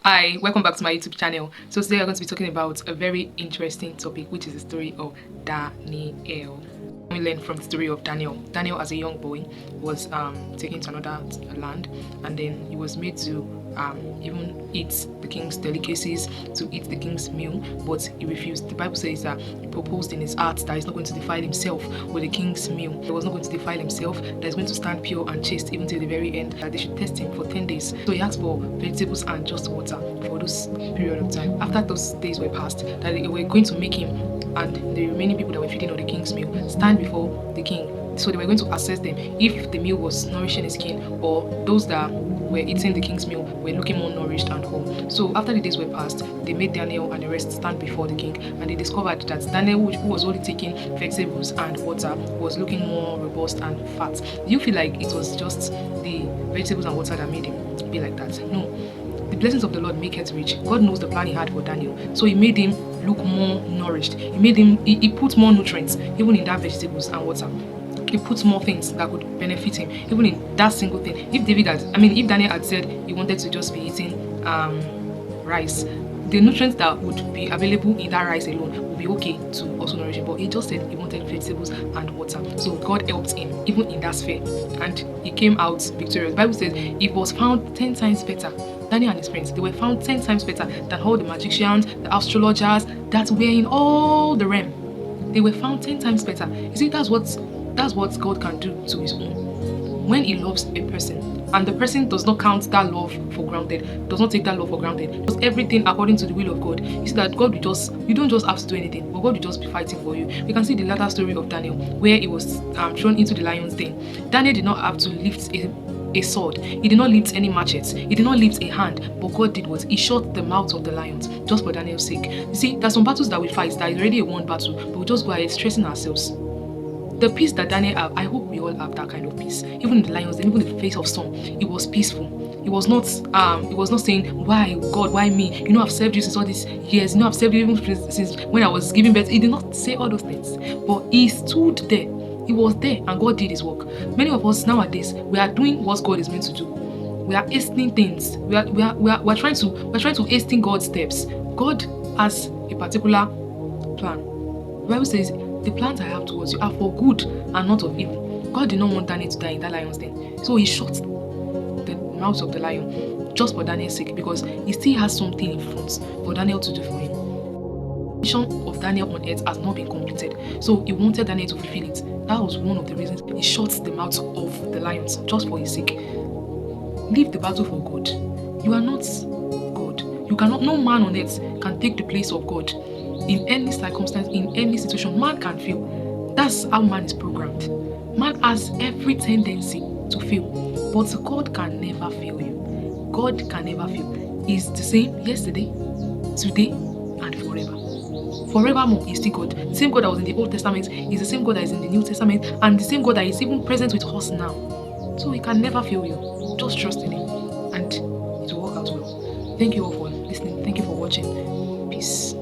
Hi, welcome back to my YouTube channel. So today we're going to be talking about a very interesting topic, which is the story of Daniel. We learn from the story of Daniel. Daniel, as a young boy, was taken to another land, and then he was made to even eat the king's delicacies, to eat the king's meal, but he refused. The Bible says that he proposed in his heart that he's not going to defile himself with the king's meal. He was not going to defile himself, that he's going to stand pure and chaste even till the very end, that they should test him for 10 days. So he asked for vegetables and just water for those period of time. After those days were passed, that they were going to make him and the remaining people that were feeding on the king's meal stand before the king. So they were going to assess them if the meal was nourishing his skin, or those that were eating the king's meal were looking more nourished and whole. So after the days were passed, they made Daniel and the rest stand before the king, and they discovered that Daniel, who was only taking vegetables and water, was looking more robust and fat. Do you feel like it was just the vegetables and water that made him be like that? No. The blessings of the Lord make it rich. God knows the plan he had for Daniel. So he made him look more nourished. He made him, he put more nutrients even in that vegetables and water. He puts more things that could benefit him, even in that single thing. If Daniel had said he wanted to just be eating rice, the nutrients that would be available in that rice alone would be okay to also nourish him. But he just said he wanted vegetables and water. So God helped him even in that sphere, and he came out victorious. The Bible says it was found 10 times better. Daniel and his friends, they were found 10 times better than all the magicians, the astrologers that were in all the realm. They were found 10 times better. You see, that's what God can do to his own. When he loves a person, and the person does not count that love for granted, does not take that love for granted, does everything according to the will of God, you see that God will just, you don't just have to do anything, but God will just be fighting for you. We can see the latter story of Daniel, where he was thrown into the lion's den. Daniel did not have to lift a sword, he did not lift any machetes, he did not lift a hand, but God did what? He shut the mouth of the lions just for Daniel's sake. You see, there's some battles that we fight that is already a won battle, but we just go ahead stressing ourselves. The peace that Daniel have, I hope we all have that kind of peace. Even in the lions, even in the face of storm, it was peaceful. It was not saying, why God, why me? You know, I've served you since all these years. You know, I've served you even since when I was giving birth. He did not say all those things, but he stood there. He was there, and God did his work. Many of us nowadays, we are doing what God is meant to do. We are hastening things. We're trying to hasten God's steps. God has a particular plan. The Bible says, the plans I have towards you are for good and not of evil. God did not want Daniel to die in that lion's den. So he shut the mouth of the lion just for Daniel's sake, because he still has something in front for Daniel to do for him. The mission of Daniel on earth has not been completed. So he wanted Daniel to fulfill it. That was one of the reasons he shut the mouth of the lions just for his sake. Leave the battle for God. You are not God. You cannot, no man on earth can take the place of God. In any circumstance, in any situation, man can fail. That's how man is programmed. Man has every tendency to fail, but God can never fail you. God can never fail. He's the same yesterday, today, and forever. Forevermore, he's still God. The same God that was in the Old Testament is the same God that is in the New Testament, and the same God that is even present with us now. So he can never fail you. Just trust in him, and it will work out well. Thank you all for listening. Thank you for watching. Peace.